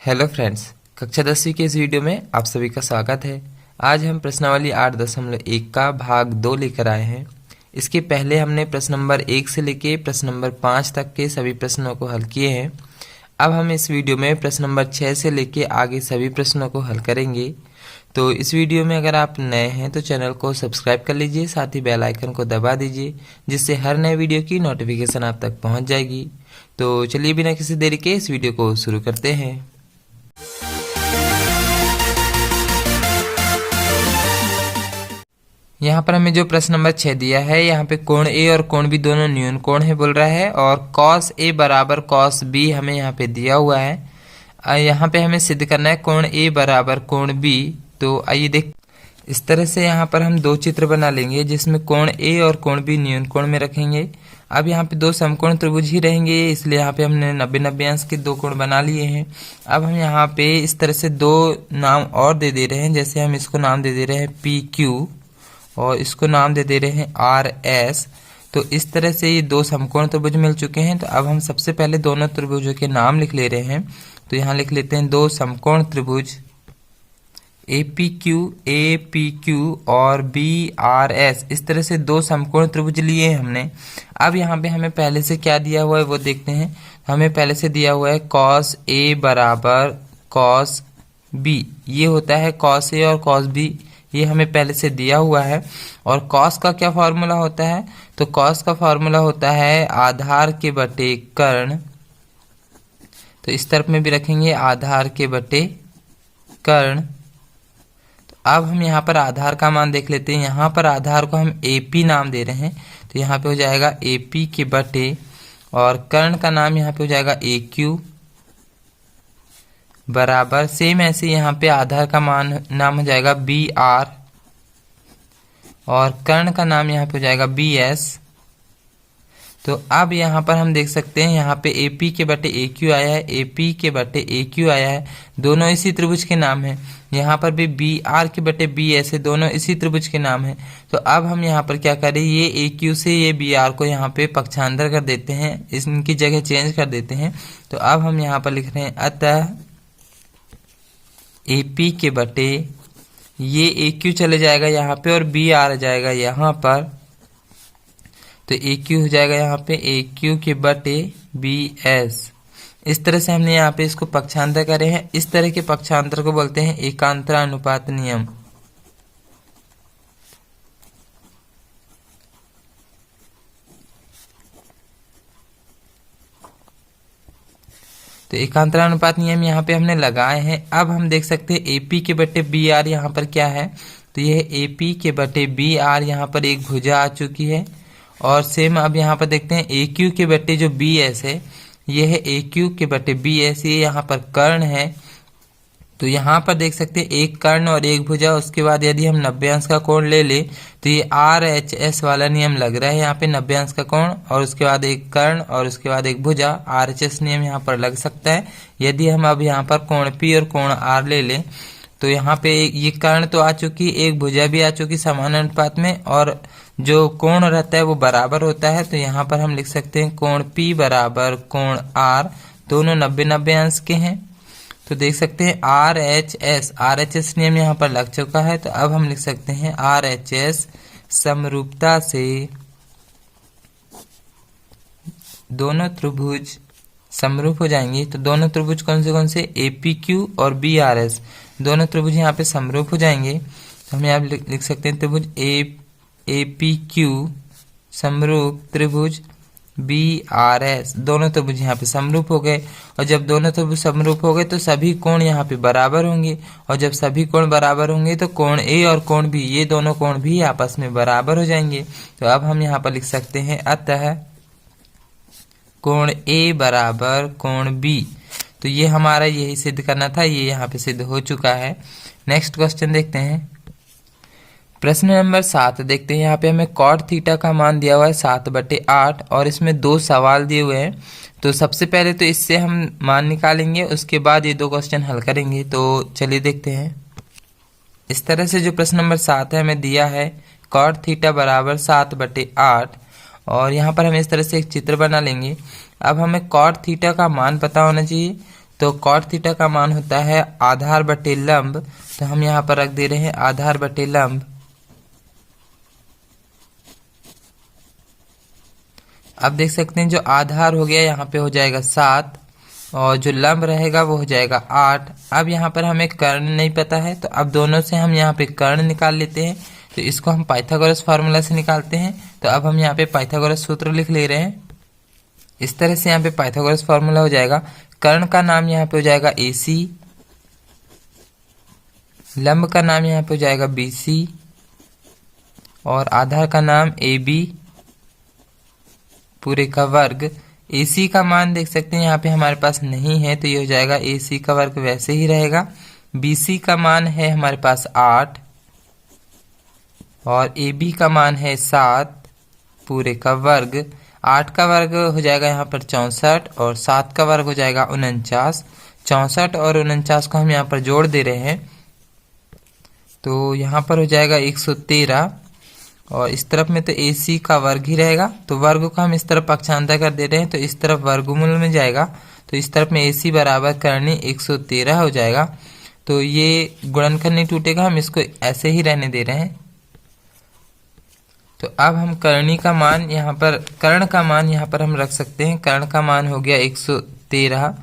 Hello friends, कक्षा 10वीं के इस वीडियो में आप सभी का स्वागत है। आज हम प्रश्नावली 8.1 का भाग 2 लेकर आए हैं। इसके पहले हमने प्रश्न नंबर 1 से लेके प्रश्न नंबर 5 तक के सभी प्रश्नों को हल किए हैं। अब हम इस वीडियो में प्रश्न नंबर 6 से लेके आगे सभी प्रश्नों को हल करेंगे। तो इस वीडियो में अगर आप नए हैं तो चैनल को सब्सक्राइब कर लीजिए, साथ ही बेल आइकन को दबा दीजिए, जिससे हर नए वीडियो की नोटिफिकेशन आप तक पहुंच जाएगी। तो चलिए बिना किसी देरी के इस वीडियो को शुरू करते हैं। यहाँ पर हमें जो प्रश्न नंबर 6 दिया है, यहाँ पे कोण ए और कोण बी दोनों न्यून कोण है बोल रहा है, और कॉस ए बराबर कॉस बी हमें यहाँ पे दिया हुआ है। यहाँ पे हमें सिद्ध करना है कोण ए बराबर कोण बी। तो आइए देख, इस तरह से यहाँ पर हम दो चित्र बना लेंगे जिसमें कोण ए और कोण बी न्यून कोण में रखेंगे। अब यहाँ पे दो समकोण त्रिभुज ही रहेंगे, इसलिए यहाँ पे हमने 90-90 अंश के दो कोण बना लिए हैं। अब हम यहाँ पे इस तरह से दो नाम और दे दे रहे हैं, जैसे हम इसको नाम दे दे रहे हैं पी क्यू और इसको नाम दे दे रहे हैं आर एस। तो इस तरह से ये दो समकोण त्रिभुज मिल चुके हैं। तो अब हम सबसे पहले दोनों त्रिभुजों के नाम लिख ले रहे हैं। तो यहाँ लिख लेते हैं दो समकोण त्रिभुज ए पी क्यू और बी आर एस। इस तरह से दो समकोण त्रिभुज लिए हैं हमने। अब यहाँ पे हमें पहले से क्या दिया हुआ है वो देखते हैं। हमें पहले से दिया हुआ है कॉस ए बराबर कॉस बी। ये होता है कॉस ए और कॉस बी, ये हमें पहले से दिया हुआ है। और कॉस का क्या फॉर्मूला होता है? तो कॉस का फॉर्मूला होता है आधार के बटे कर्ण। तो इस तरफ में भी रखेंगे आधार के बटे कर्ण। तो अब हम यहाँ पर आधार का मान देख लेते हैं। यहाँ पर आधार को हम एपी नाम दे रहे हैं, तो यहाँ पे हो जाएगा एपी के बटे, और कर्ण का नाम यहाँ पे हो जाएगा ए क्यू बराबर, सेम ऐसे यहाँ पे आधार का मान नाम हो जाएगा बी आर, और कर्ण का नाम यहाँ पे हो जाएगा बी एस। तो अब यहाँ पर हम देख सकते हैं यहाँ पे AP के बटे AQ आया है, AP के बटे AQ आया है, दोनों इसी त्रिभुज के नाम हैं। यहाँ पर भी BR के बटे BS है, दोनों इसी त्रिभुज के नाम हैं। तो अब हम यहाँ पर क्या करें, ये AQ से ये BR को यहाँ पे पक्षांतर कर देते हैं, इनकी जगह चेंज कर देते हैं। तो अब हम यहाँ पर लिख रहे हैं अतः AP के बटे ये AQ चले जाएगा यहाँ पे और BR आ जाएगा यहाँ पर। तो AQ हो जाएगा यहाँ पे AQ के बटे BS। इस तरह से हमने यहाँ पे इसको पक्षांतर करे हैं। इस तरह के पक्षांतर को बोलते हैं एकांतरानुपात नियम। तो एकांतरानुपात नियम यहाँ पे हमने लगाए हैं। अब हम देख सकते हैं AP के बटे BR यहाँ पर क्या है। तो यह AP के बटे BR यहाँ पर एक भुजा आ चुकी है। और सेम अब यहाँ पर देखते हैं AQ के बटे जो BS है, ये है AQ के बटे BS, ये यहाँ पर कर्ण है। तो यहाँ पर देख सकते हैं एक कर्ण और एक भुजा। उसके बाद यदि हम 90 अंश का कोण ले ले तो ये RHS वाला नियम लग रहा है यहाँ पे, 90 अंश का कोण और उसके बाद एक कर्ण और उसके बाद एक भुजा, RHS नियम यहाँ पर लग सकता है। यदि हम अब यहाँ पर कोण P और कोण R ले लें तो यहाँ पे ये कर्ण तो आ चुकी, एक भुजा भी आ चुकी समान अनुपात में, और जो कोण रहता है वो बराबर होता है। तो यहाँ पर हम लिख सकते हैं कोण P बराबर कोण R, दोनों 90-90 अंश के हैं। तो देख सकते हैं RHS नियम यहाँ पर लग चुका है। तो अब हम लिख सकते हैं RHS समरूपता से दोनों त्रिभुज समरूप हो जाएंगे। तो दोनों त्रिभुज कौन से APQ और BRS, दोनों त्रिभुज यहाँ पे समरूप हो जाएंगे। तो हम यहाँ लिख सकते हैं त्रिभुज APQ समरूप त्रिभुज BRS, दोनों त्रिभुज यहाँ पे समरूप हो गए। और जब दोनों त्रिभुज समरूप हो गए तो सभी कोण यहाँ पे बराबर होंगे, और जब सभी कोण बराबर होंगे तो कोण A और कोण B, ये दोनों कोण भी आपस में बराबर हो जाएंगे। तो अब हम यहाँ पर लिख सकते हैं अतः कोण A बराबर कोण B। तो ये हमारा यही सिद्ध करना था, ये यहाँ पे सिद्ध हो चुका है। नेक्स्ट क्वेश्चन देखते हैं। प्रश्न नंबर 7 देखते हैं। यहाँ पे हमें कॉट थीटा का मान दिया हुआ है 7/8 और इसमें दो सवाल दिए हुए हैं। तो सबसे पहले तो इससे हम मान निकालेंगे, उसके बाद ये दो क्वेश्चन हल करेंगे। तो चलिए देखते हैं। इस तरह से जो प्रश्न नंबर 7 है हमें दिया है कॉट थीटा बराबर 7/8, और यहाँ पर हम इस तरह से एक चित्र बना लेंगे। अब हमें कॉट थीटा का मान पता होना चाहिए। तो कॉट थीटा का मान होता है आधार बटे लंब, तो हम यहाँ पर रख दे रहे हैं आधार बटे लंब। अब देख सकते हैं जो आधार हो गया यहाँ पे हो जाएगा 7 और जो लंब रहेगा वो हो जाएगा 8। अब यहाँ पर हमें कर्ण नहीं पता है, तो अब दोनों से हम यहाँ पे कर्ण निकाल लेते हैं। तो इसको हम पाइथागोरस फार्मूला से निकालते हैं। तो अब हम यहाँ पे पाइथागोरस सूत्र लिख ले रहे हैं। इस तरह से यहाँ पे पाइथागोरस फार्मूला हो जाएगा। कर्ण का नाम यहाँ पे हो जाएगा AC, लंब का नाम यहाँ पे हो जाएगा BC और आधार का नाम AB पूरे का वर्ग। AC का मान देख सकते हैं यहाँ पे हमारे पास नहीं है, तो ये हो जाएगा AC का वर्ग वैसे ही रहेगा। BC का मान है हमारे पास 8 और AB का मान है 7 पूरे का वर्ग। 8 का वर्ग हो जाएगा यहाँ पर 64 और 7 का वर्ग हो जाएगा 49। 64 और 49 को हम यहाँ पर जोड़ दे रहे हैं, तो यहाँ पर हो जाएगा 113 और इस तरफ में तो AC का वर्ग ही रहेगा, तो वर्ग को हम इस तरफ पक्षांतर कर दे रहे हैं, तो इस तरफ वर्गमूल में जाएगा, तो इस तरफ में AC बराबर करनी 113 हो जाएगा। तो ये गुणनखंड नहीं टूटेगा, हम इसको ऐसे ही रहने दे रहे हैं। तो अब हम करनी का मान यहाँ पर, कर्ण का मान यहाँ पर हम रख सकते हैं। कर्ण का मान हो गया 113।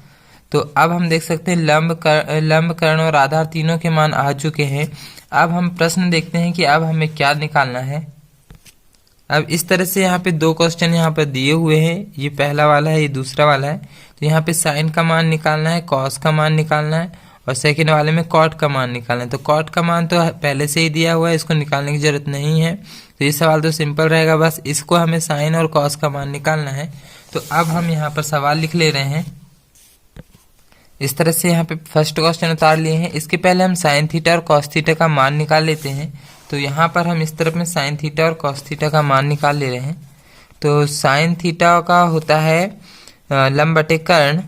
तो अब हम देख सकते हैं लंब कर्ण और आधार तीनों के मान आ चुके हैं। अब हम प्रश्न देखते हैं कि अब हमें क्या निकालना है। अब इस तरह से यहाँ पे 2 क्वेश्चन यहाँ पर दिए हुए हैं, ये पहला वाला है, ये दूसरा वाला है। तो यहाँ पे साइन का मान निकालना है, कॉस का मान निकालना है और सेकंड वाले में कॉट का मान निकालना है। तो कॉट का मान तो पहले से ही दिया हुआ है, इसको निकालने की जरूरत नहीं है। तो ये सवाल तो सिंपल रहेगा, बस इसको हमें साइन और कॉस का मान निकालना है। तो अब हम यहाँ पर सवाल लिख ले रहे हैं। इस तरह से यहाँ पे फर्स्ट क्वेश्चन उतार लिए हैं। इसके पहले हम साइन थीटा और कॉस थीटा का मान निकाल लेते हैं। तो यहाँ पर हम इस तरफ में साइन थीटा और कॉस थीटा का मान निकाल ले रहे हैं। तो साइन थीटा का होता है लंब बटे कर्ण,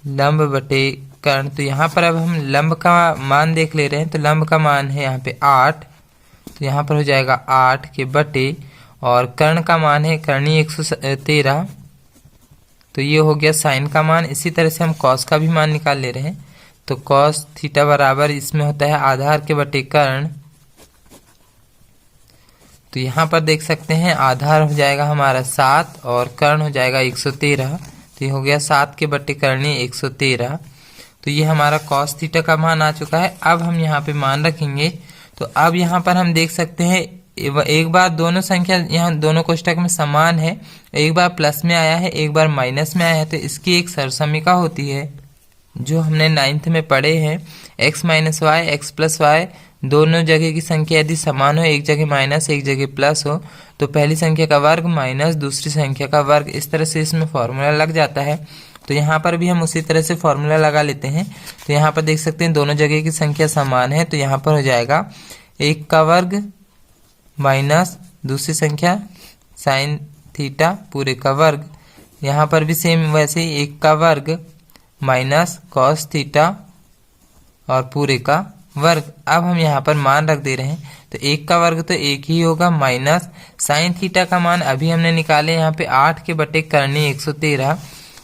लंब बटे कर्ण। तो यहाँ पर अब हम लंब का मान देख ले रहे हैं। तो लंब का मान है यहाँ पे 8, तो यहाँ पर हो जाएगा 8 के बटे, और कर्ण का मान है करनी 113, तो ये हो गया साइन का मान। इसी तरह से हम कॉस का भी मान निकाल ले रहे हैं। तो कॉस थीटा बराबर इसमें होता है आधार के बटे कर्ण। तो यहाँ पर देख सकते हैं आधार हो जाएगा हमारा 7 और कर्ण हो जाएगा 113। तो ये हो गया 7 के बटे करनी 113। तो ये हमारा कॉस थीटा का मान आ चुका है। अब हम यहाँ पे मान रखेंगे। तो अब यहाँ पर हम देख सकते हैं एक बार दोनों संख्या यहाँ दोनों कोष्टक में समान है, एक बार प्लस में आया है, एक बार माइनस में आया है। तो इसकी एक सरसमीका होती है जो हमने 9th में पढ़े हैं। x minus Y, X plus Y, दोनों जगह की संख्या यदि समान हो, एक जगह माइनस एक जगह प्लस हो, तो पहली संख्या का वर्ग माइनस दूसरी संख्या का वर्ग। इस तरह से इसमें फॉर्मूला लग जाता है। तो यहाँ पर भी हम उसी तरह से फॉर्मूला लगा लेते हैं। तो यहाँ पर देख सकते हैं दोनों जगह की संख्या समान है, तो यहाँ पर हो जाएगा 1 का वर्ग माइनस दूसरी संख्या साइन थीटा पूरे का वर्ग। यहाँ पर भी सेम वैसे ही 1 का वर्ग माइनस कॉस थीटा और पूरे का वर्ग। अब हम यहाँ पर मान रख दे रहे हैं। तो 1 का वर्ग तो 1 ही होगा, माइनस साइन थीटा का मान अभी हमने निकाले यहाँ पे 8 के बटे करनी 113।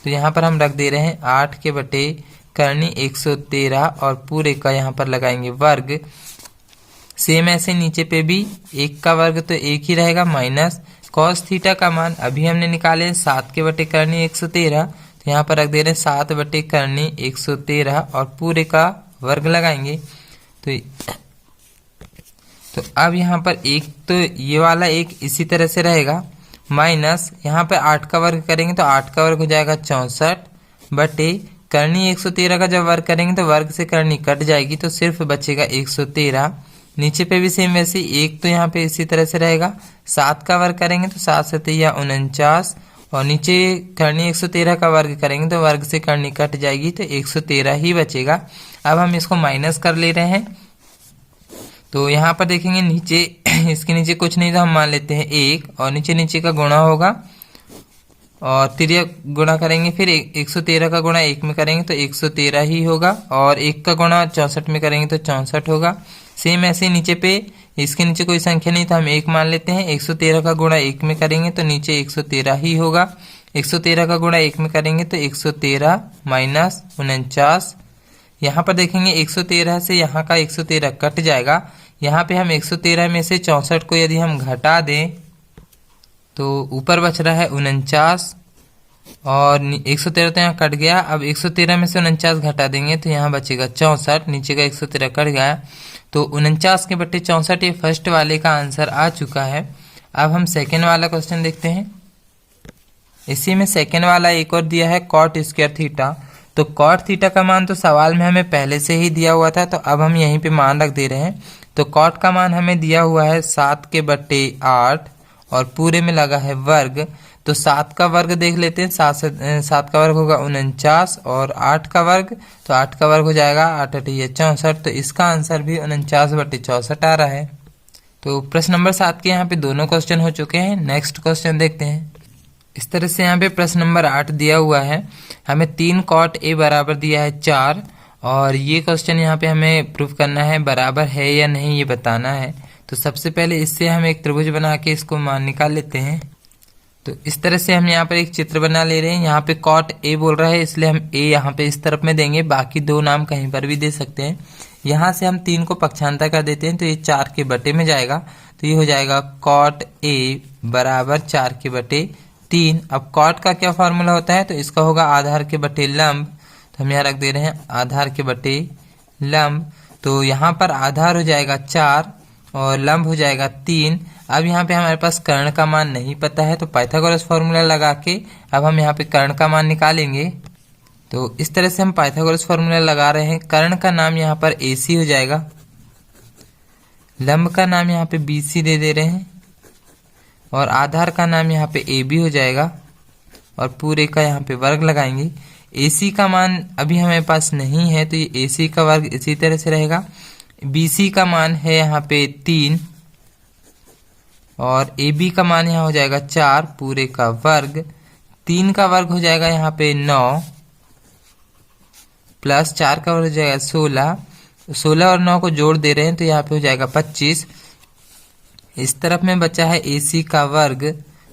तो यहाँ पर हम रख दे रहे हैं 8 के बटे करनी 113 और पूरे का यहाँ पर लगाएंगे वर्ग। सेम ऐसे नीचे पे भी 1 का वर्ग तो 1 ही रहेगा, माइनस कॉस थीटा का मान अभी हमने निकाले 7 के बटे करनी 113। तो यहाँ पर रख दे रहे हैं 7 बटे करनी 113 और पूरे का वर्ग लगाएंगे। तो अब यहाँ पर एक तो ये वाला एक इसी तरह से रहेगा, माइनस यहाँ पे 8 का वर्ग करेंगे तो 8 का वर्ग हो जाएगा 64 बटे करनी 113 का जब वर्ग करेंगे तो वर्ग से करनी कट जाएगी, तो सिर्फ बचेगा 113। नीचे पे भी सेम वैसे एक तो यहाँ पे इसी तरह से रहेगा, 7 का वर्ग करेंगे तो 7 7 या 49 और नीचे करनी 113 का वर्ग करेंगे तो वर्ग से करनी कट जाएगी, तो 113 ही बचेगा। अब हम इसको माइनस कर ले रहे हैं। तो यहाँ पर देखेंगे नीचे इसके नीचे कुछ नहीं तो हम मान लेते हैं 1 और नीचे नीचे का गुणा होगा और तिर्यक गुणा करेंगे, फिर 113 का गुणा 1 में करेंगे तो 113 ही होगा और 1 का गुणा 64 में करेंगे तो 64 होगा। सेम ऐसे नीचे पे इसके नीचे कोई संख्या नहीं तो हम 1 मान लेते हैं, 113 का गुणा 1 में करेंगे तो नीचे 113 ही होगा। 113 का गुणा 1 में करेंगे तो 113 माइनस 49। यहाँ पर देखेंगे 113 से यहाँ का 113 कट जाएगा। यहाँ पे हम 113 में से 64 को यदि हम घटा दें तो ऊपर बच रहा है 49 और 113 तो यहाँ कट गया। अब 113 में से 49 घटा देंगे तो यहाँ बचेगा 64, नीचे का 113 कट गया तो 49 के बट्टे 64 ये फर्स्ट वाले का आंसर आ चुका है। अब हम सेकेंड वाला क्वेश्चन देखते हैं। इसी में सेकेंड वाला एक और दिया है कॉट स्क्वायर थीटा। तो कॉट थीटा का मान तो सवाल में हमें पहले से ही दिया हुआ था, तो अब हम यहीं पे मान रख दे रहे हैं। तो कॉट का मान हमें दिया हुआ है 7 के बट्टे 8 और पूरे में लगा है वर्ग। तो 7 का वर्ग देख लेते हैं। 7 का वर्ग होगा 49 और 8 का वर्ग, तो 8 का वर्ग हो जाएगा 8 8 64। तो इसका आंसर भी 49 बट्टे 64 आ रहा है। तो प्रश्न नंबर 7 के यहाँ पे दोनों क्वेश्चन हो चुके हैं। नेक्स्ट क्वेश्चन देखते हैं। इस तरह से यहाँ पे प्रश्न नंबर 8 दिया हुआ है। हमें 3 कॉट ए बराबर दिया है 4 और ये क्वेश्चन यहाँ पे हमें प्रूफ करना है बराबर है या नहीं, ये बताना है। तो सबसे पहले इससे हम एक त्रिभुज बना के इसको मान निकाल लेते हैं। तो इस तरह से हम यहाँ पर एक चित्र बना ले रहे हैं। यहाँ पे कॉट ए बोल रहा है इसलिए हम ए यहाँ पे इस तरफ में देंगे, बाकी 2 नाम कहीं पर भी दे सकते हैं। यहाँ से हम 3 को पक्षांतर कर देते हैं तो ये 4 के बटे में जाएगा। तो ये हो जाएगा कॉट ए बराबर 4 के बटे 3। अब कॉट का क्या फॉर्मूला होता है, तो इसका होगा आधार के बटे लंब। तो हम यहाँ रख दे रहे हैं आधार के बटे लंब। तो यहाँ पर आधार हो जाएगा 4 और लंब हो जाएगा 3। अब यहाँ पे हमारे पास कर्ण का मान नहीं पता है, तो पाइथागोरस फॉर्मूला लगा के अब हम यहाँ पे कर्ण का मान निकालेंगे। तो इस तरह से हम पाइथागोरस फॉर्मूला लगा रहे हैं। कर्ण का नाम यहाँ पर AC हो जाएगा, लंब का नाम यहाँ पे BC दे रहे हैं और आधार का नाम यहाँ पे AB हो जाएगा और पूरे का यहाँ पे वर्ग लगाएंगे। AC का मान अभी हमारे पास नहीं है तो ये AC का वर्ग इसी तरह से रहेगा। BC का मान है यहाँ पे 3 और AB का मान यहाँ हो जाएगा 4 पूरे का वर्ग। 3 का वर्ग हो जाएगा यहाँ पे 9 प्लस 4 का वर्ग हो जाएगा 16। 16 और 9 को जोड़ दे रहे हैं तो यहाँ पे हो जाएगा 25। इस तरफ में बचा है AC का वर्ग।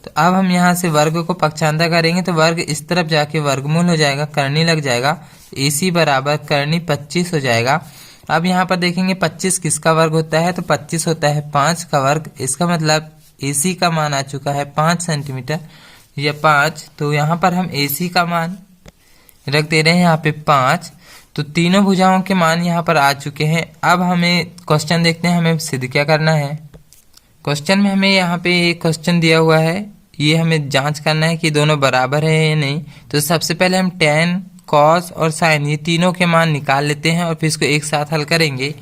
तो अब हम यहाँ से वर्ग को पक्षांतर करेंगे तो वर्ग इस तरफ जाके वर्गमूल हो जाएगा, करनी लग जाएगा। AC बराबर करनी 25 हो जाएगा। अब यहाँ पर देखेंगे 25 किसका वर्ग होता है, तो 25 होता है 5 का वर्ग। इसका मतलब AC का मान आ चुका है 5 सेंटीमीटर या 5। तो यहाँ पर हम AC का मान रख दे रहे हैं यहाँ पे 5। तो तीनों भुजाओं के मान यहाँ पर आ चुके हैं। अब हमें क्वेश्चन देखते हैं, हमें सिद्ध क्या करना है। क्वेश्चन में हमें यहाँ पे एक क्वेश्चन दिया हुआ है, ये हमें जांच करना है कि दोनों बराबर है या नहीं। तो सबसे पहले हम tan, cos और sin ये तीनों के मान निकाल लेते हैं और फिर इसको एक साथ हल करेंगे।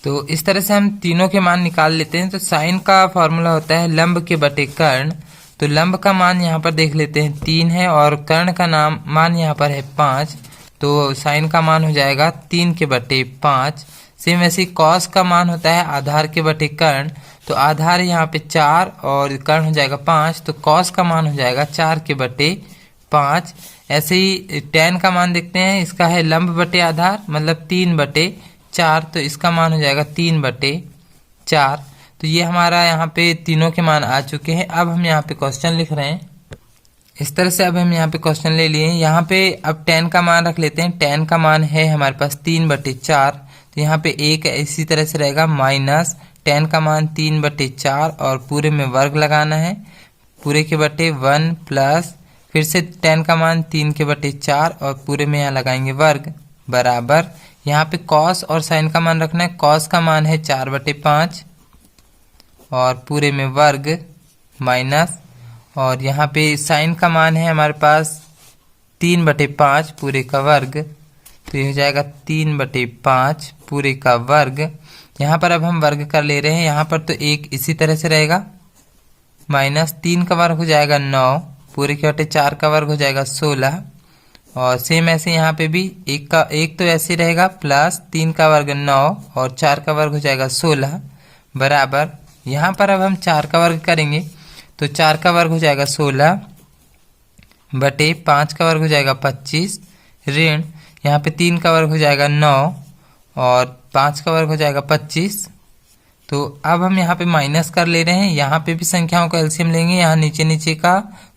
तो इस तरह से हम तीनों के मान निकाल लेते हैं। तो sin का फॉर्मूला होता है लंब के बटे कर्ण। तो लंब का मान यहाँ पर देख लेते हैं 3 है और कर्ण का मान यहाँ पर है 5। तो sin का मान हो जाएगा 3 के बटे 5। सेम ऐसे cos का मान होता है आधार के बटे कर्ण। तो आधार यहाँ पे 4 और कर्ण हो जाएगा 5। तो cos का मान हो जाएगा 4 के बटे 5। ऐसे ही tan का मान देखते हैं, इसका है लंब बटे आधार मतलब 3 बटे 4। तो इसका मान हो जाएगा 3 बटे 4। तो ये हमारा यहाँ पे तीनों के मान आ चुके हैं। अब हम यहाँ पे क्वेश्चन लिख रहे हैं इस तरह से। अब हम यहाँ पे क्वेश्चन ले लिए। यहाँ पे अब tan का मान रख लेते हैं। tan का मान है हमारे पास 3 बटे 4। तो यहाँ पे एक इसी तरह से रहेगा माइनस tan का मान 3 बटे 4 और पूरे में वर्ग लगाना है, पूरे के बटे 1 प्लस फिर से tan का मान 3 के बटे 4 और पूरे में यहाँ लगाएंगे वर्ग बराबर। यहाँ पे cos और sin का मान रखना है। cos का मान है 4 बटे 5 और पूरे में वर्ग माइनस, और यहाँ पे sin का मान है हमारे पास 3 बटे 5 पूरे का वर्ग। तो ये हो जाएगा 3 बटे 5 पूरे का वर्ग। यहाँ पर अब हम वर्ग कर ले रहे हैं। यहाँ पर तो एक इसी तरह से रहेगा, माइनस 3 का वर्ग हो जाएगा 9 पूरे के बटे 4 का वर्ग हो जाएगा 16। और सेम ऐसे यहाँ पे भी एक तो ऐसे रहेगा प्लस 3 का वर्ग 9 और 4 का वर्ग हो जाएगा 16 बराबर। यहाँ पर अब हम 4 का वर्ग करेंगे तो 4 का वर्ग हो जाएगा 16 बटे 5 का वर्ग हो जाएगा 25 ऋण यहाँ पे 3 का वर्ग हो जाएगा 9 और 5 का वर्ग हो जाएगा 25। तो अब हम यहाँ पे माइनस कर ले रहे हैं। यहाँ पे भी संख्याओं का एलसीएम लेंगे, यहाँ नीचे नीचे का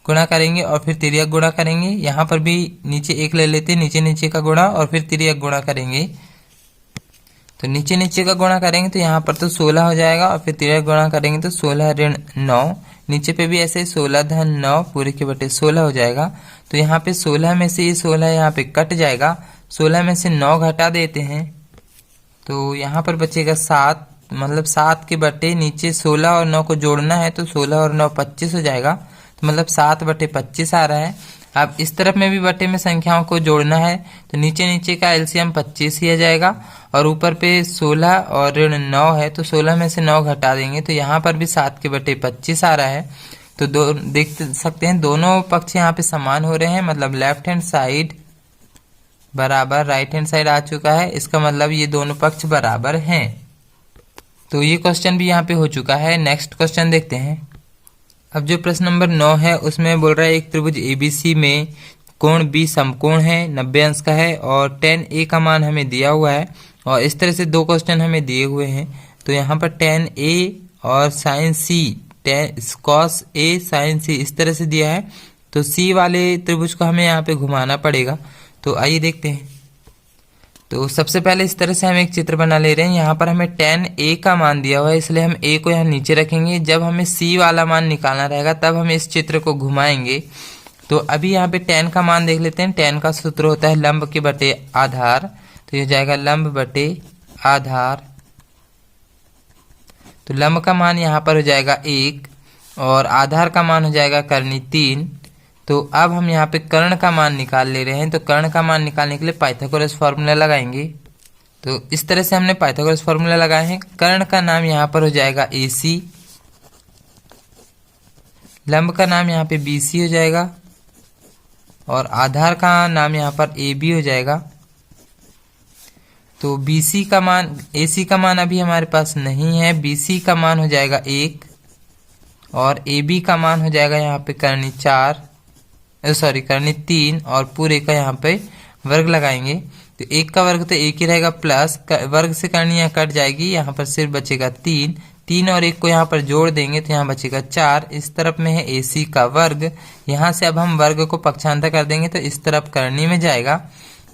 गुणा करेंगे और फिर तिर्यक गुणा करेंगे। यहाँ पर भी नीचे 1 ले लेते हैं, नीचे नीचे का गुणा और फिर तिर्यक गुणा करेंगे। तो नीचे नीचे का गुणा करेंगे तो यहाँ पर तो 16 हो जाएगा और फिर तिर्यक गुणा करेंगे तो 16 ऋण 9, नीचे पे भी ऐसे 16 धन 9 पूरे के बटे 16 हो जाएगा। तो यहाँ पे 16 में से ये 16 यहाँ पे कट जाएगा, 16 में से 9 घटा देते हैं तो यहाँ पर बचेगा 7, मतलब 7 के बटे नीचे 16 और 9 को जोड़ना है तो 16 और 9 25 हो जाएगा, तो मतलब 7 बटे 25 आ रहा है। अब इस तरफ में भी बटे में संख्याओं को जोड़ना है तो नीचे नीचे का एलसीएम 25 ही आ जाएगा और ऊपर पे 16 और ऋण 9 है तो 16 में से 9 घटा देंगे तो यहाँ पर भी 7 के बटे 25 आ रहा है। तो देख सकते हैं दोनों पक्ष यहाँ पे समान हो रहे हैं, मतलब लेफ्ट हैंड साइड बराबर राइट हैंड साइड आ चुका है, इसका मतलब ये दोनों पक्ष बराबर हैं। तो ये क्वेश्चन भी यहाँ पे हो चुका है। नेक्स्ट क्वेश्चन देखते हैं। अब जो प्रश्न नंबर 9 है उसमें बोल रहा है एक त्रिभुज एबीसी में कोण बी समकोण है, 90 अंश का है और tan a का मान हमें दिया हुआ है और इस तरह से 2 क्वेश्चन हमें दिए हुए हैं। तो यहाँ पर tan a और sin c, cos a sin c इस तरह से दिया है, तो c वाले त्रिभुज को हमें यहाँ पे घुमाना पड़ेगा। तो आइए देखते हैं। तो सबसे पहले इस तरह से हम एक चित्र बना ले रहे हैं। यहाँ पर हमें tan a का मान दिया हुआ है इसलिए हम a को यहाँ नीचे रखेंगे। जब हमें c वाला मान निकालना रहेगा तब हम इस चित्र को घुमाएंगे। तो अभी यहाँ पे tan का मान देख लेते हैं। tan का सूत्र होता है लंब के बटे आधार, तो ये जाएगा लंब बटे आधार। तो लंब का मान यहाँ पर हो जाएगा 1 और आधार का मान हो जाएगा कर्णी 3। तो अब हम यहाँ पे कर्ण का मान निकाल ले रहे हैं। तो कर्ण का मान निकालने के लिए पाइथागोरस फॉर्मूला लगाएंगे। तो इस तरह से हमने पाइथागोरस फॉर्मूला लगाए हैं। कर्ण का नाम यहाँ पर हो जाएगा AC, लंब का नाम यहाँ पे BC हो जाएगा और आधार का नाम यहाँ पर AB हो जाएगा। तो BC का मान, AC का मान अभी हमारे पास नहीं है, BC का मान हो जाएगा 1 और AB का मान हो जाएगा यहाँ पे कर्णी 4, सॉरी कर्णी 3 और पूरे का यहाँ पे वर्ग लगाएंगे। तो 1 का वर्ग तो 1 ही रहेगा प्लस वर्ग से कर्णी यहाँ कट जाएगी, यहाँ पर सिर्फ बचेगा 3 और 1 को यहाँ पर जोड़ देंगे तो यहाँ बचेगा 4। इस तरफ में है AC का वर्ग, यहाँ से अब हम वर्ग को पक्षांतर कर देंगे तो इस तरफ कर्णी में जाएगा,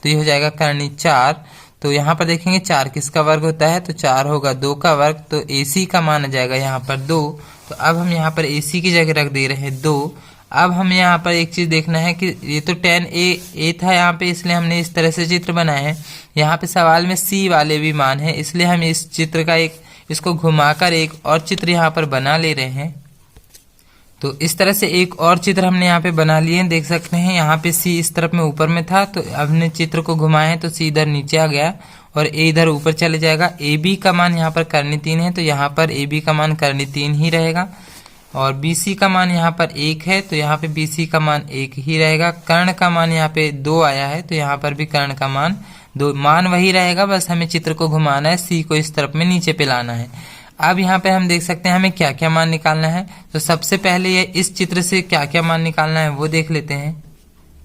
तो ये हो जाएगा कर्णी 4। तो यहाँ पर देखेंगे 4 किसका वर्ग होता है, तो 4 होगा 2 का वर्ग, तो AC का मान आ जाएगा यहाँ पर 2। तो अब हम यहाँ पर AC की जगह रख दे रहे हैं 2। अब हमें यहाँ पर एक चीज देखना है कि ये तो tan a था यहाँ पे, इसलिए हमने इस तरह से चित्र बनाया है। यहाँ पे सवाल में C वाले भी मान है, इसलिए हम इस चित्र का इसको घुमाकर एक और चित्र यहाँ पर बना ले रहे हैं। तो इस तरह से एक और चित्र हमने यहाँ पे बना लिए हैं, देख सकते हैं यहाँ पे C इस तरफ में ऊपर में था, तो हमने चित्र को घुमाया है तो C इधर नीचे आ गया और A इधर ऊपर चले जाएगा। AB का मान यहाँ पर कर्णी 3 है तो यहाँ पर AB का मान कर्णी 3 ही रहेगा और BC का मान यहाँ पर 1 है तो यहाँ पे BC का मान 1 ही रहेगा। कर्ण का मान यहाँ पे 2 आया है तो यहाँ पर भी कर्ण का मान 2, मान वही रहेगा, बस हमें चित्र को घुमाना है, C को इस तरफ में नीचे पे लाना है। अब यहाँ पे हम देख सकते हैं हमें क्या क्या मान निकालना है। तो सबसे पहले ये इस चित्र से क्या क्या मान निकालना है वो देख लेते हैं।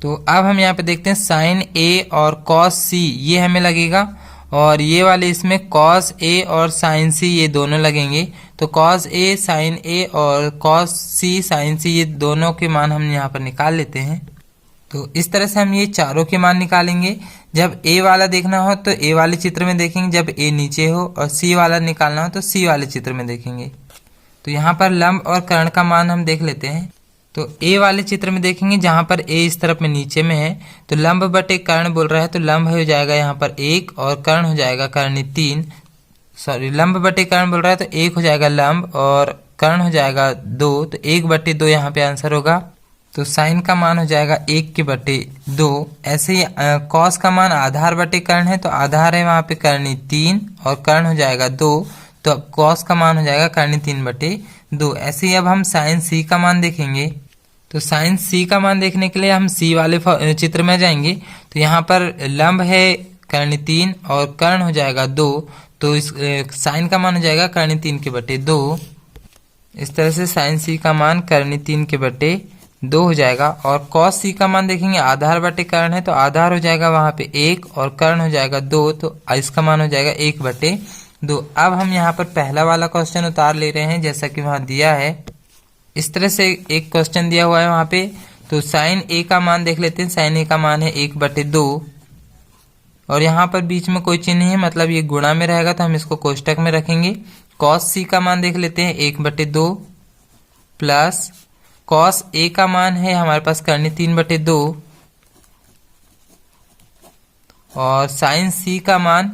तो अब हम यहाँ पे देखते हैं साइन A और कॉस C ये हमें लगेगा और ये वाले इसमें कॉस A और साइन C ये दोनों लगेंगे। तो कॉस A साइन A और कॉस C साइन C ये दोनों के मान हम यहाँ पर निकाल लेते हैं। तो इस तरह से हम ये चारों के मान निकालेंगे। जब A वाला देखना हो तो A वाले चित्र में देखेंगे, जब A नीचे हो, और C वाला निकालना हो तो C वाले चित्र में देखेंगे। तो यहाँ पर लंब और कर्ण का मान हम देख लेते हैं। तो A वाले चित्र में देखेंगे जहाँ पर A इस तरफ में नीचे में है तो लंब बटे कर्ण बोल रहा है, तो लंब हो जाएगा यहाँ पर 1 और कर्ण हो जाएगा कर्णी 3। सॉरी, लंब बटे कर्ण बोल रहा है तो 1 हो जाएगा लंब और कर्ण हो जाएगा 2, तो 1 बटे 2 यहाँ पे आंसर होगा। तो साइन का मान हो जाएगा 1 के बटे 2। ऐसे ही कॉस का मान आधार बटे कर्ण है तो आधार है वहाँ पे कर्णी 3 और कर्ण हो जाएगा 2, तो अब कॉस का मान हो जाएगा कर्णी 3 बटे 2। ऐसे ही अब हम साइन C का मान देखेंगे। तो साइन C का मान देखने के लिए हम C वाले चित्र में जाएंगे। तो यहाँ पर लंब है कर्णी 3 और कर्ण हो जाएगा 2, तो इस साइन का मान हो जाएगा कर्णी 3 के बटे 2। इस तरह से साइन C का मान कर्णी 3 के बटे 2 हो जाएगा। और कॉस C का मान देखेंगे आधार बटे कर्ण है तो आधार हो जाएगा वहां पे 1 और कर्ण हो जाएगा 2, तो इसका मान हो जाएगा 1 बटे 2। अब हम यहाँ पर पहला वाला क्वेश्चन उतार ले रहे हैं जैसा कि वहां दिया है। इस तरह से एक क्वेश्चन दिया हुआ है वहां पे। तो साइन ए का मान देख लेते हैं। साइन ए का मान है 1/2 और यहाँ पर बीच में कोई चिन्ह नहीं है, मतलब ये गुणा में रहेगा तो हम इसको कोष्टक में रखेंगे। कॉस सी का मान देख लेते हैं 1/2 प्लस कॉस ए का मान है हमारे पास करनी 3/2 और साइन सी का मान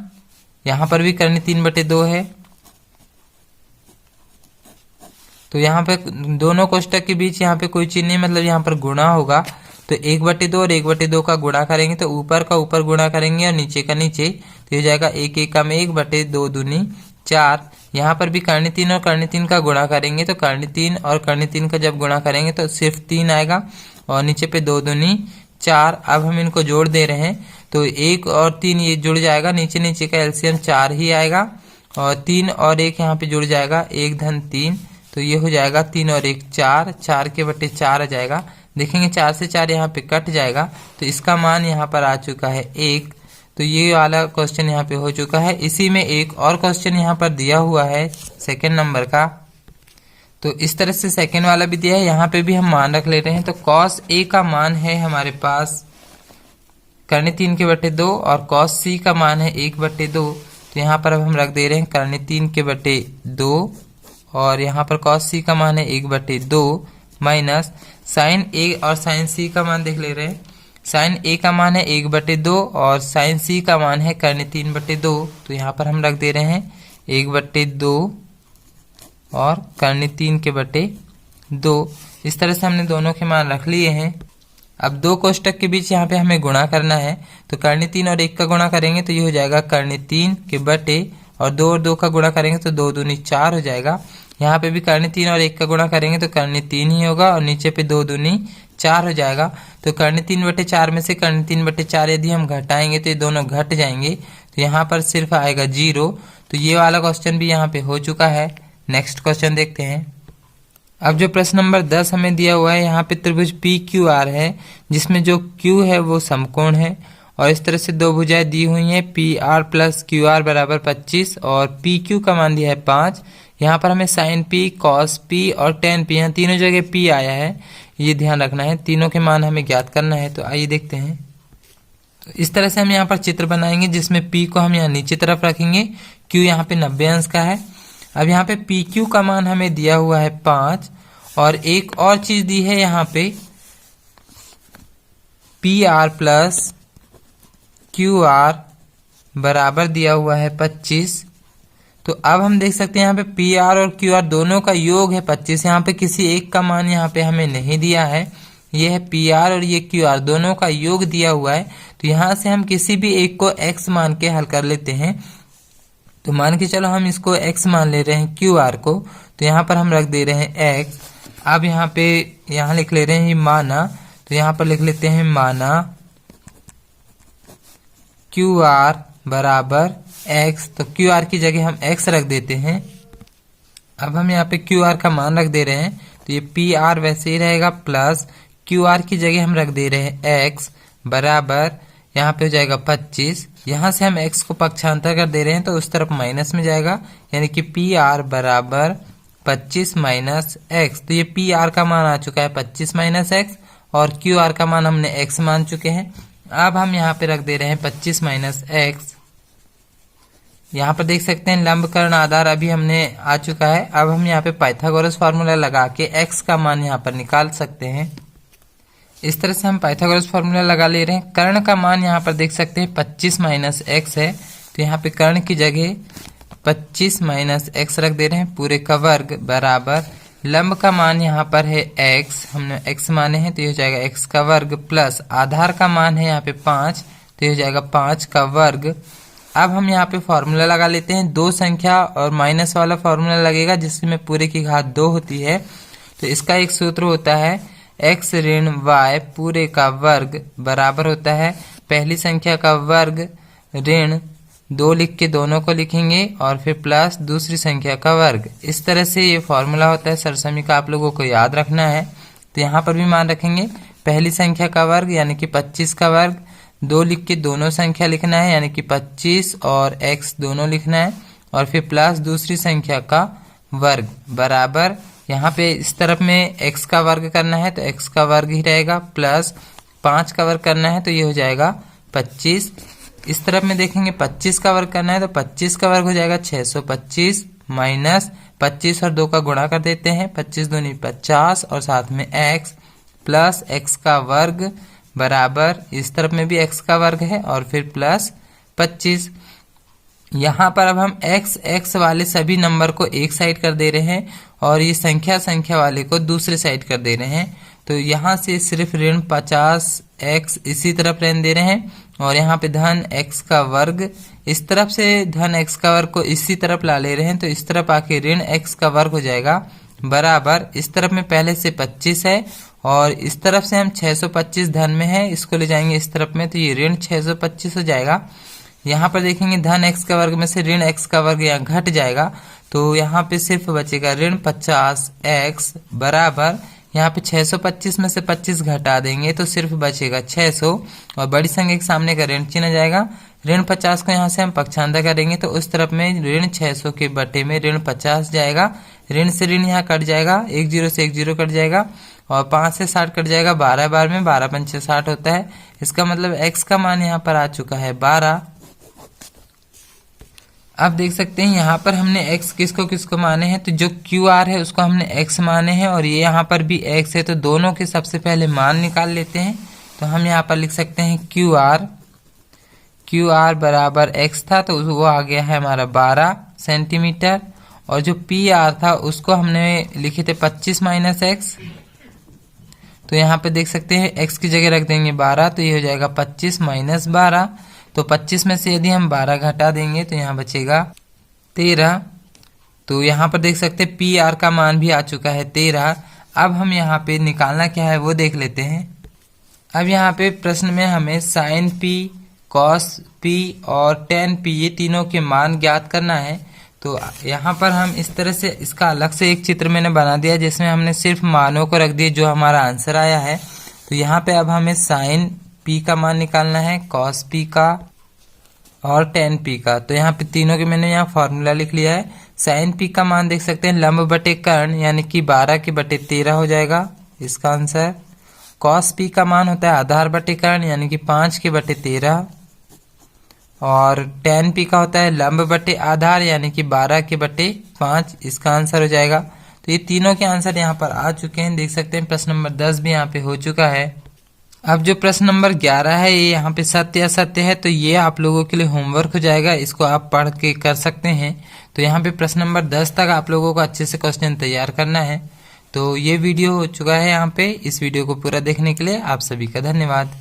यहां पर भी करनी 3/2 है। तो यहाँ पे दोनों कोष्टक के बीच यहाँ पे कोई चिन्ह नहीं, मतलब यहाँ पर गुणा होगा। तो 1/2 और 1/2 का गुणा करेंगे तो ऊपर का ऊपर गुणा करेंगे और नीचे का नीचे, तो ये जाएगा 1/2 दूनी 4। यहाँ पर भी करनी 3 और करनी 3 का गुणा करेंगे तो करनी 3 और करनी 3 का जब गुणा करेंगे तो सिर्फ 3 आएगा और नीचे पे 2 दूनी 4। अब हम इनको जोड़ दे रहे हैं तो 1 और 3 ये जुड़ जाएगा, नीचे नीचे का एलसीएम 4 ही आएगा और 3 और 1 यहाँ पे जुड़ जाएगा 1 धन 3, तो ये हो जाएगा 3 और 1 4, 4/4 आ जाएगा। देखेंगे 4 से 4 यहाँ पे कट जाएगा तो इसका मान यहाँ पर आ चुका है 1। तो ये वाला क्वेश्चन यहाँ पे हो चुका है। इसी में एक और क्वेश्चन यहाँ पर दिया हुआ है सेकंड नंबर का, तो इस तरह से सेकंड वाला भी दिया है। यहाँ पे भी हम मान रख ले रहे हैं। तो कॉस ए का मान है हमारे पास करनी 3/2 और कॉस सी का मान है 1/2। तो यहाँ पर अब हम रख दे रहे हैं करनी 3/2 और यहाँ पर कॉस सी का मान है 1/2 माइनस साइन ए और साइन सी का मान देख ले रहे हैं। साइन ए का मान है 1/2 और साइन सी का मान है करनी 3/2। तो यहाँ पर हम रख दे रहे हैं 1/2 और करनी 3/2। इस तरह से हमने दोनों के मान रख लिए हैं। अब दो कोष्टक के बीच यहाँ पे हमें गुणा करना है। तो करनी 3 और 1 का गुणा करेंगे तो ये हो जाएगा करनी 3 और 2 और 2 का गुणा करेंगे तो 2 दूनी 4 हो जाएगा। यहाँ पे भी करनी 3 और 1 का गुणा करेंगे तो करनी 3 ही होगा और नीचे पे 2 दूनी 4 हो जाएगा। तो करनी 3/4 में से करनी 3/4 यदि हम घटाएंगे तो ये दोनों घट जाएंगे, तो यहाँ पर सिर्फ आएगा 0। तो ये वाला क्वेश्चन भी यहाँ पे हो चुका है। नेक्स्ट क्वेश्चन देखते हैं। अब जो प्रश्न नंबर 10 हमें दिया हुआ है, यहाँ पे त्रिभुज PQR है जिसमें जो Q है वो समकोण है और इस तरह से दो भुजाएं दी हुई हैं PR + QR = 25 और PQ का मान दिया है 5। यहाँ पर हमें साइन P, cos P और tan P, यहाँ तीनों जगह P आया है, ये ध्यान रखना है। तीनों के मान हमें ज्ञात करना है। तो आइए देखते हैं। तो इस तरह से हम यहाँ पर चित्र बनाएंगे जिसमें P को हम यहाँ नीचे तरफ रखेंगे, Q यहाँ पे 90 अंश का है। अब यहाँ पे PQ का मान हमें दिया हुआ है 5 और एक और चीज दी है यहाँ पे PR + QR बराबर दिया हुआ है 25। तो अब हम देख सकते हैं यहाँ पे PR और QR दोनों का योग है 25। यहाँ पे किसी एक का मान यहाँ पे हमें नहीं दिया है, ये है PR और ये QR दोनों का योग दिया हुआ है। तो यहाँ से हम किसी भी एक को x मान के हल कर लेते हैं। तो मान के चलो हम इसको x मान ले रहे हैं QR को, तो यहाँ पर हम रख दे रहे हैं x। अब यहाँ लिख ले रहे हैं माना, तो यहाँ पर लिख लेते हैं माना QR = x। तो QR की जगह हम x रख देते हैं। अब हम यहाँ पे QR का मान रख दे रहे हैं, तो ये PR वैसे ही रहेगा प्लस QR की जगह हम रख दे रहे हैं x बराबर, यहाँ पे हो जाएगा 25। यहाँ से हम x को पक्षांतर कर दे रहे हैं तो उस तरफ माइनस में जाएगा, यानी कि PR = 25 - x। तो ये PR का मान आ चुका है 25 - x और QR का मान हमने x मान चुके हैं। अब हम यहाँ पे रख दे रहे हैं 25 - x। यहाँ पर देख सकते हैं लंबकर्ण आधार अभी हमने आ चुका है। अब हम यहाँ पे पाइथागोरस फार्मूला लगा के x का मान यहाँ पर निकाल सकते हैं। इस तरह से हम पाइथागोरस फार्मूला लगा ले रहे हैं। कर्ण का मान यहाँ पर देख सकते हैं 25 - x है, तो यहाँ पे कर्ण की जगह 25 - x रख दे रहे हैं पूरे का वर्ग बराबर लंब का मान यहाँ पर है x, हमने x माने हैं तो ये हो जाएगा x का वर्ग प्लस आधार का मान है यहाँ पे 5, तो ये हो जाएगा 5 का वर्ग। अब हम यहाँ पे फॉर्मूला लगा लेते हैं। दो संख्या और माइनस वाला फॉर्मूला लगेगा जिसमें पूरे की घात 2 होती है। तो इसका एक सूत्र होता है x ऋण y पूरे का वर्ग बराबर होता है पहली संख्या का वर्ग ऋण 2 लिख के दोनों को लिखेंगे और फिर प्लस दूसरी संख्या का वर्ग। इस तरह से ये फॉर्मूला होता है। सरसमी का आप लोगों को याद रखना है। तो यहाँ पर भी मान रखेंगे पहली संख्या का वर्ग यानी कि 25 का वर्ग, 2 लिख के दोनों संख्या लिखना है यानी कि 25 और x दोनों लिखना है और फिर प्लस दूसरी संख्या का वर्ग बराबर यहाँ पे इस तरफ में x का वर्ग करना है तो x का वर्ग ही रहेगा, प्लस 5 का वर्ग करना है तो ये हो जाएगा 25। इस तरफ में देखेंगे 25 का वर्ग करना है तो 25 का वर्ग हो जाएगा 625, माइनस 25 और 2 का गुणा कर देते हैं, 25 दूनी 50 और साथ में x, प्लस x का वर्ग बराबर इस तरफ में भी x का वर्ग है और फिर प्लस 25। यहाँ पर अब हम x वाले सभी नंबर को एक साइड कर दे रहे हैं और ये संख्या वाले को दूसरे साइड कर दे रहे हैं। तो यहाँ से सिर्फ ऋण 50x इसी तरफ रहने दे रहे हैं और यहाँ पे धन x का वर्ग, इस तरफ से धन x का वर्ग को इसी तरफ ला ले रहे हैं तो इस तरफ आके ऋण x का वर्ग हो जाएगा, बराबर इस तरफ में पहले से 25 है और इस तरफ से हम 625 धन में है, इसको ले जाएंगे इस तरफ में तो ये ऋण 625 हो जाएगा। यहाँ पर देखेंगे धन x का वर्ग में से ऋण x का वर्ग यहाँ घट जाएगा तो यहाँ पे सिर्फ बचेगा ऋण 50x, बराबर यहाँ पे 625 में से 25 घटा देंगे तो सिर्फ बचेगा 600 और बड़ी संख्या के सामने का ऋण चिन्ह जाएगा। ऋण 50 को यहाँ से हम पक्षांतर करेंगे तो उस तरफ में ऋण 600 के बटे में ऋण 50 जाएगा, ऋण से ऋण यहाँ कट जाएगा, 1 0 से 1 0 कट जाएगा और 5 से 60 कट जाएगा, 12 बार में 12 पंचे 60 होता है। इसका मतलब x का मान यहाँ पर आ चुका है 12। अब देख सकते हैं यहाँ पर हमने x किसको माने हैं, तो जो QR है उसको हमने x माने हैं और ये यहाँ पर भी x है तो दोनों के सबसे पहले मान निकाल लेते हैं। तो हम यहाँ पर लिख सकते हैं QR बराबर x था तो वो आ गया है हमारा 12 सेंटीमीटर और जो PR था उसको हमने लिखे थे 25 माइनस x, तो यहाँ पे देख सकते हैं x की जगह रख देंगे 12 तो ये हो जाएगा 25 माइनस 12। तो 25 में से यदि हम 12 घटा देंगे तो यहाँ बचेगा 13। तो यहाँ पर देख सकते हैं PR का मान भी आ चुका है 13। अब हम यहाँ पे निकालना क्या है वो देख लेते हैं। अब यहाँ पे प्रश्न में हमें sin p, cos p और tan p ये तीनों के मान ज्ञात करना है। तो यहाँ पर हम इस तरह से इसका अलग से एक चित्र मैंने बना दिया जिसमें हमने सिर्फ मानों को रख दिया जो हमारा आंसर आया है। तो यहाँ पे अब हमें sin p का मान निकालना है, cos p का और tan p का। तो यहाँ पे तीनों के मैंने यहाँ फॉर्मूला लिख लिया है। sin p का मान देख सकते हैं लंब बटे कर्ण यानी कि 12 के बटे 13 हो जाएगा इसका आंसर। cos p का मान होता है आधार बटे कर्ण यानी कि 5 के बटे 13 और tan p का होता है लंब बटे आधार यानी कि 12 के बटे 5, इसका आंसर हो जाएगा। तो ये तीनों के आंसर यहाँ पर आ चुके हैं, देख सकते हैं प्रश्न नंबर 10 भी यहाँ पे हो चुका है। अब जो प्रश्न नंबर 11 है ये यहाँ पे सत्य असत्य है तो ये आप लोगों के लिए होमवर्क हो जाएगा, इसको आप पढ़ के कर सकते हैं। तो यहाँ पे प्रश्न नंबर 10 तक आप लोगों को अच्छे से क्वेश्चन तैयार करना है। तो ये वीडियो हो चुका है यहाँ पे। इस वीडियो को पूरा देखने के लिए आप सभी का धन्यवाद।